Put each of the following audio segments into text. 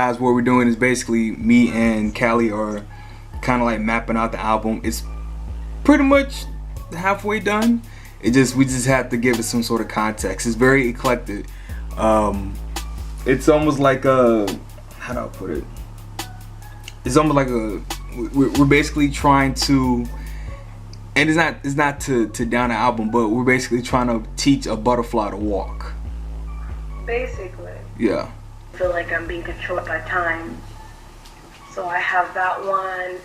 guys, what we're doing is basically me and Callie are kind of like mapping out the album. It's pretty much halfway done. We just have to give it some sort of context. It's very eclectic. It's almost like how do I put it? It's almost like we're basically trying to, and it's not to down the album, but we're basically trying to teach a butterfly to walk. Basically. Yeah. I feel like I'm being controlled by time. So I have that one,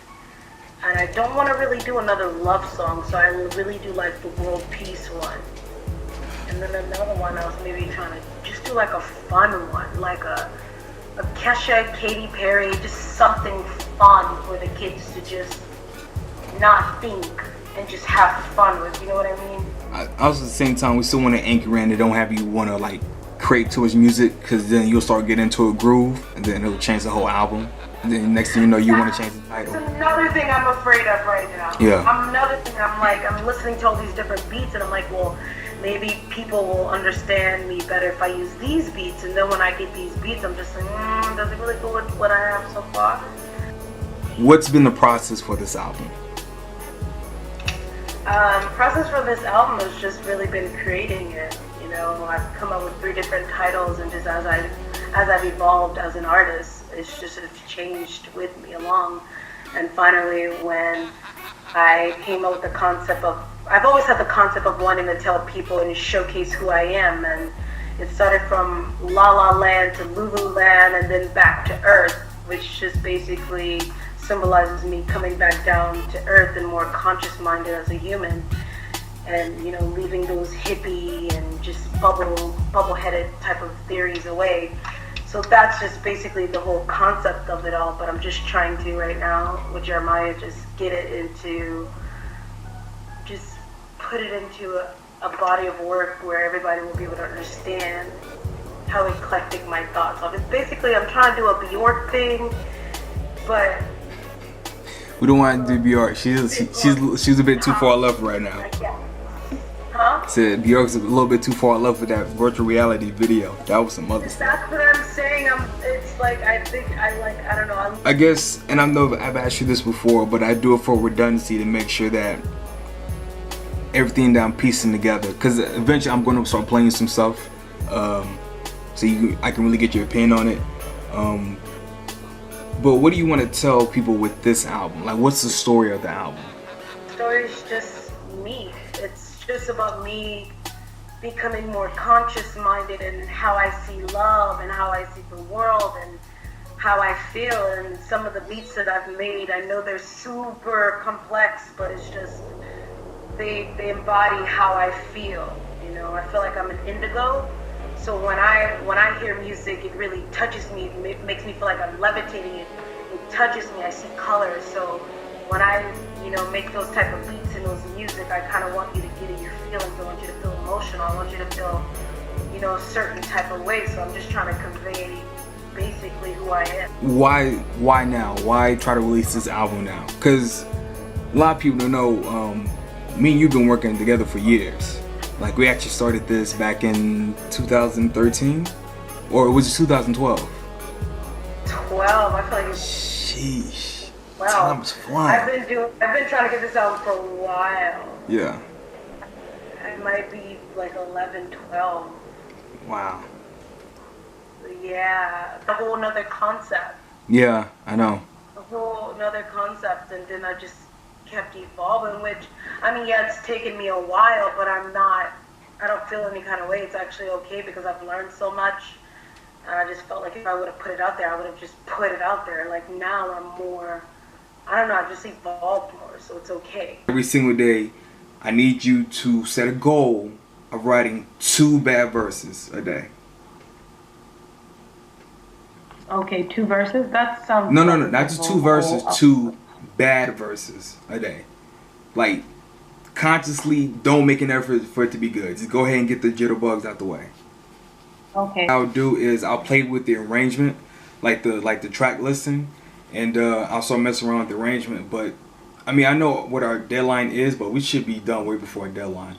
and I don't want to really do another love song, so I will really do like the world peace one. And then another one I was maybe trying to just do like a fun one, like a Kesha, Katy Perry, just something fun for the kids to just not think and just have fun with, you know what I mean? Also at the same time, we still want to anchor in. They don't have you want to like create too much music, because then you'll start getting into a groove, and then it'll change the whole album. And then next thing you know, you want to change the title. It's another thing I'm afraid of right now. Yeah. Another thing I'm listening to all these different beats, and I'm like, well, maybe people will understand me better if I use these beats. And then when I get these beats, I'm just like, does it really go with what I have so far? What's been the process for this album? Process for this album has just really been creating it. You know, I've come up with 3 different titles, and just as I've evolved as an artist, it's changed with me along. And finally, when I came up with the concept of, I've always had the concept of wanting to tell people and showcase who I am, and it started from La La Land to Lululand and then back to Earth, which just basically symbolizes me coming back down to earth and more conscious-minded as a human, and you know, leaving those hippie and just bubble-headed type of theories away. So that's just basically the whole concept of it all. But I'm just trying to right now with Jeremiah just get it into, just put it into a body of work where everybody will be able to understand how eclectic my thoughts are. It's basically, I'm trying to do a Bjork thing, but we don't want to do Bjork. She's a bit too far left right now. Huh? Said Bjork's a little bit too far left with that virtual reality video. That was some other stuff. That's what I'm saying. It's like, I don't know. I guess, and I know I've asked you this before, but I do it for redundancy to make sure that everything that I'm piecing together, because eventually I'm going to start playing some stuff, so I can really get your opinion on it. But what do you want to tell people with this album? Like, what's the story of the album? The story is just me. It's just about me becoming more conscious-minded in how I see love and how I see the world and how I feel. And some of the beats that I've made, I know they're super complex, but it's just they embody how I feel. You know, I feel like I'm an indigo. So when I hear music, it really touches me. It makes me feel like I'm levitating. It touches me. I see colors. So when I, make those type of beats and those music, I kind of want you to get in your feelings. I want you to feel emotional. I want you to feel, a certain type of way. So I'm just trying to convey basically who I am. Why now? Why try to release this album now? Because a lot of people don't know, me and you've been working together for years. Like, we actually started this back in 2013, or was it 2012? 12. I feel like it's... Sheesh. Wow. Time's flying. I've been trying to get this album for a while. Yeah. It might be like 11, 12. Wow. Yeah, a whole nother concept. Yeah, I know. A whole nother concept, and then I just kept evolving, which, it's taken me a while, but I don't feel any kind of way. It's actually okay because I've learned so much, and I just felt like if I would have put it out there, I would have just put it out there. Like, now I'm more, I've just evolved more, so it's okay. Every single day, I need you to set a goal of writing 2 bad verses a day. Okay, 2 verses? That sounds... No, not just 2 verses, 2 bad verses a day. Like, consciously don't make an effort for it to be good. Just go ahead and get the jitterbugs out the way. Okay. What I'll do is I'll play with the arrangement, like the track listing, and I'll start messing around with the arrangement. But I know what our deadline is, but we should be done way before our deadline.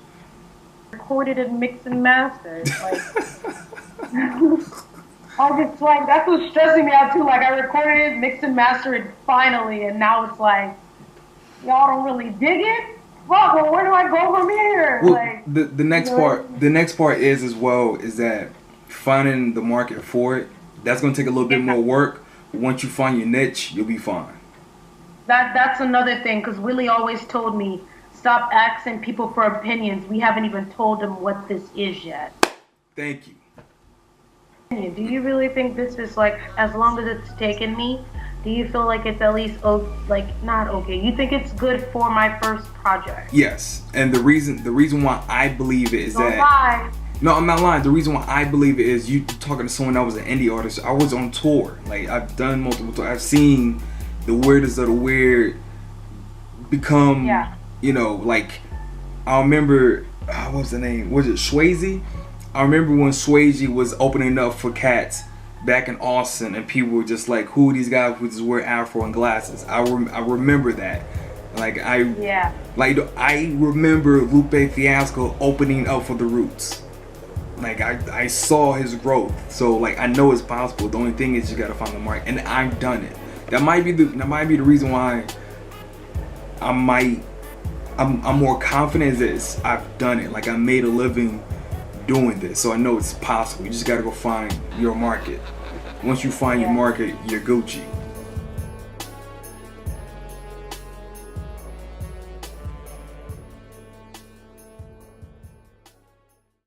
Recorded and mixed and mastered. Like I just like, that's what's stressing me out too. Like, I recorded it, mixed and mastered it finally, and now it's like, y'all don't really dig it? Well, where do I go from here? Well, Like, the next part, the next part is as well is that finding the market for it. That's gonna take a little bit more work. But once you find your niche, you'll be fine. that's another thing, because Willie always told me, stop asking people for opinions. We haven't even told them what this is yet. Thank you. Do you really think this is like, as long as it's taken me, do you feel like it's at least, not okay? You think it's good for my first project? Yes, and the reason why I believe it is Don't lie. no, I'm not lying. The reason why I believe it is you talking to someone that was an indie artist. I was on tour. Like, I've done multiple tours. I've seen the weirdest of the weird become, like, I remember, what was the name? Was it Swayze? I remember when Swayze was opening up for cats back in Austin, and people were just like, who are these guys who just wear afro and glasses? I remember that. Like, I remember Lupe Fiasco opening up for the Roots. Like, I saw his growth. So, like, I know it's possible. The only thing is you gotta find the mark, and I've done it. That might be the reason why I'm more confident in this. I've done it. Like, I made a living doing this, so I know it's possible. You just gotta go find your market. Once you find your market, you're Gucci.